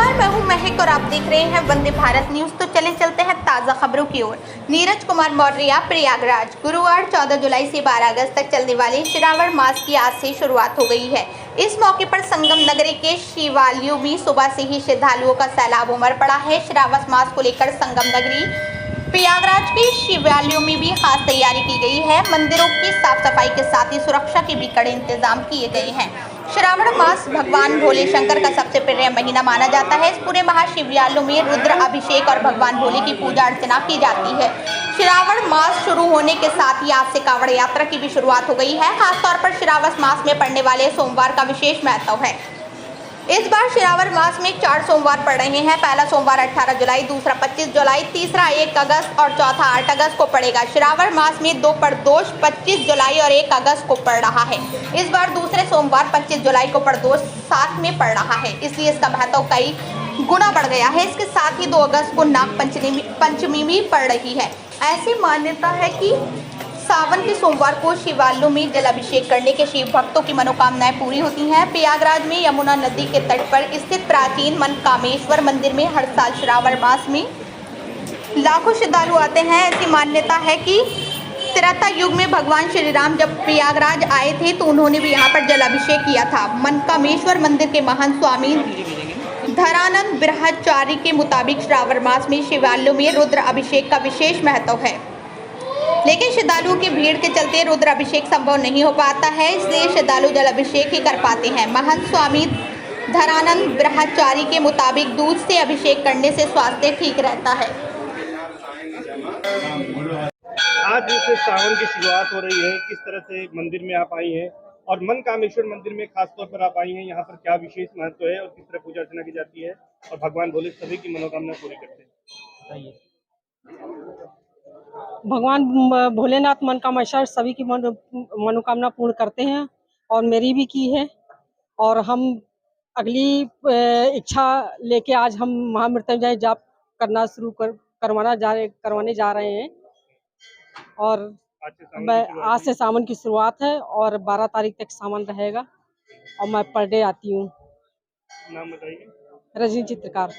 नमस्कार, मैं हूं महक और आप देख रहे हैं वंदे भारत न्यूज। तो चलते हैं ताज़ा खबरों की ओर। नीरज कुमार मौर्य, प्रयागराज। गुरुवार 14 जुलाई से 12 अगस्त तक चलने वाले श्रावण मास की आज से शुरुआत हो गई है। इस मौके पर संगम नगरी के शिवालयों में सुबह से ही श्रद्धालुओं का सैलाब उमड़ पड़ा है। श्रावण मास को लेकर संगम नगरी प्रयागराज के शिवालयों में भी खास तैयारी की गई है। मंदिरों की साफ सफाई के साथ ही सुरक्षा के भी कड़े इंतजाम किए गए हैं। श्रावण मास भगवान भोले शंकर का सबसे प्रिय महीना माना जाता है। इस पूरे माह शिवालयों में रुद्र अभिषेक और भगवान भोले की पूजा अर्चना की जाती है। श्रावण मास शुरू होने के साथ ही आज से कांवड़ यात्रा की भी शुरुआत हो गई है। खासतौर पर श्रावण मास में पड़ने वाले सोमवार का विशेष महत्व है। इस बार श्रावण मास में 4 सोमवार पड़ रहे हैं। पहला सोमवार 18 जुलाई, दूसरा 25 जुलाई, तीसरा 1 अगस्त और चौथा 8 अगस्त को पड़ेगा। श्रावण मास में 2 प्रदोष 25 जुलाई और 1 अगस्त को पड़ रहा है। इस बार दूसरे सोमवार 25 जुलाई को प्रदोष साथ में पड़ रहा है, इसलिए इसका महत्व कई गुना बढ़ गया है। इसके साथ ही 2 अगस्त को नाग पंचमी भी पड़ रही है। ऐसी मान्यता है कि सावन के सोमवार को शिवालयों में जलाभिषेक करने के शिव भक्तों की मनोकामनाएं पूरी होती हैं। प्रयागराज में यमुना नदी के तट पर स्थित प्राचीन मनकामेश्वर मंदिर में हर साल श्रावण मास में लाखों श्रद्धालु आते हैं। ऐसी मान्यता है कि त्रेता युग में भगवान श्री राम जब प्रयागराज आए थे तो उन्होंने भी यहाँ पर जलाभिषेक किया था। मनकामेश्वर मंदिर के महंत स्वामी धरानंद ब्रह्मचारी के मुताबिक श्रावण मास में शिवालयों में रुद्र अभिषेक का विशेष महत्व है, लेकिन श्रद्धालुओं की भीड़ के चलते रुद्र अभिषेक संभव नहीं हो पाता है, इसलिए श्रद्धालु जल अभिषेक ही कर पाते हैं। महंत स्वामी धरानंद ब्रह्मचारी के मुताबिक दूध से अभिषेक करने से स्वास्थ्य ठीक रहता है। आज से सावन की शुरुआत हो रही है, किस तरह से मंदिर में आप आई हैं और मनकामेश्वर मंदिर में खास तौर पर आप आई हैं, यहाँ पर क्या विशेष महत्व है और किस तरह पूजा अर्चना की जाती है और भगवान भोले सभी की मनोकामना पूरी करते हैं? भगवान भोलेनाथ मनकामेश्वर सभी की मनोकामना पूर्ण करते हैं और मेरी भी की है। और हम अगली इच्छा लेके आज हम महामृत्युंजय जाप करना करवाने जा रहे हैं। और आज से सावन की शुरुआत है और 12 तारीख तक सावन रहेगा और मैं पर डे आती हूँ। नाम बताइए। रजनी चित्रकार।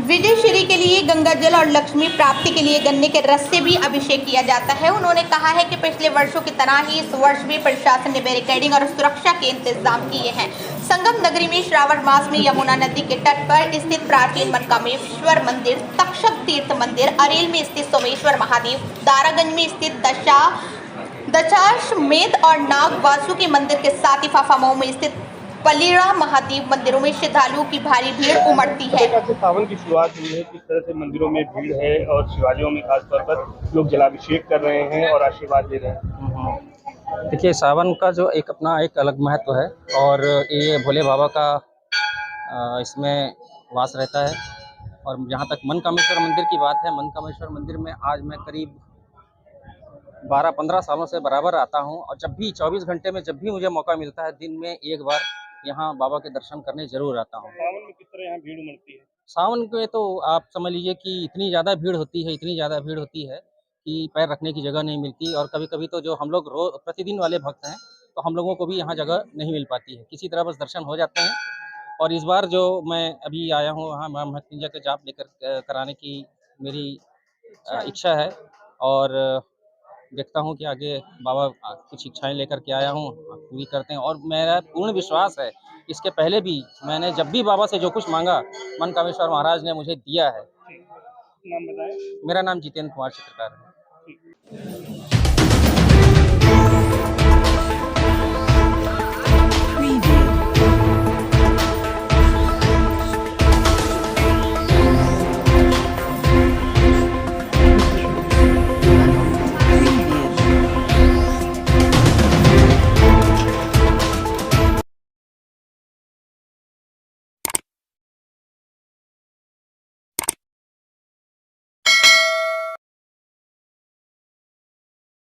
विजय श्री के लिए गंगा जल और लक्ष्मी प्राप्ति के लिए गन्ने के रस से भी अभिषेक किया जाता है। उन्होंने कहा है कि पिछले वर्षों की तरह ही इस वर्ष भी प्रशासन ने बैरिकेडिंग और सुरक्षा के इंतजाम किए हैं। संगम नगरी में श्रावण मास में यमुना नदी के तट पर स्थित प्राचीन मनकामेश्वर मंदिर, तक्षक तीर्थ मंदिर, अरेल में स्थित सोमेश्वर महादेव, दारागंज में स्थित दशाश्वमेध और नाग वासुकी मंदिर के साथ ही फाफामऊ में स्थित पलीड़ा महादेव मंदिरों में श्रद्धालुओं की भारी भीड़ उमड़ती है। सावन की शुरुआत हुई है, किस तरह से मंदिरों में भीड़ है और शिवालयों में खासतौर पर लोग जलाभिषेक कर रहे हैं और आशीर्वाद ले रहे हैं? देखिए, सावन का जो एक अलग महत्व है और ये भोले बाबा का इसमें वास रहता है। और जहाँ तक मनकामेश्वर मंदिर की बात है, मनकामेश्वर मंदिर में आज मैं करीब 12-15 सालों से बराबर आता हूँ और जब भी 24 घंटे में जब भी मुझे मौका मिलता है, दिन में एक बार यहाँ बाबा के दर्शन करने जरूर आता हूँ। सावन में किस तरह यहाँ भीड़ उमड़ती है? सावन में तो आप समझ लीजिए कि इतनी ज़्यादा भीड़ होती है कि पैर रखने की जगह नहीं मिलती। और कभी कभी तो जो हम लोग रोज प्रतिदिन वाले भक्त हैं तो हम लोगों को भी यहाँ जगह नहीं मिल पाती है, किसी तरह बस दर्शन हो जाते हैं। और इस बार जो मैं अभी आया हूँ वहाँ महामृत्युंजय के जाप लेकर कराने की मेरी इच्छा है और देखता हूँ कि आगे बाबा कुछ इच्छाएं लेकर के आया हूँ पूरी करते हैं। और मेरा पूर्ण विश्वास है, इसके पहले भी मैंने जब भी बाबा से जो कुछ मांगा मनकामेश्वर महाराज ने मुझे दिया है। नाम बताएं। मेरा नाम जितेंद्र कुमार चित्रकार है।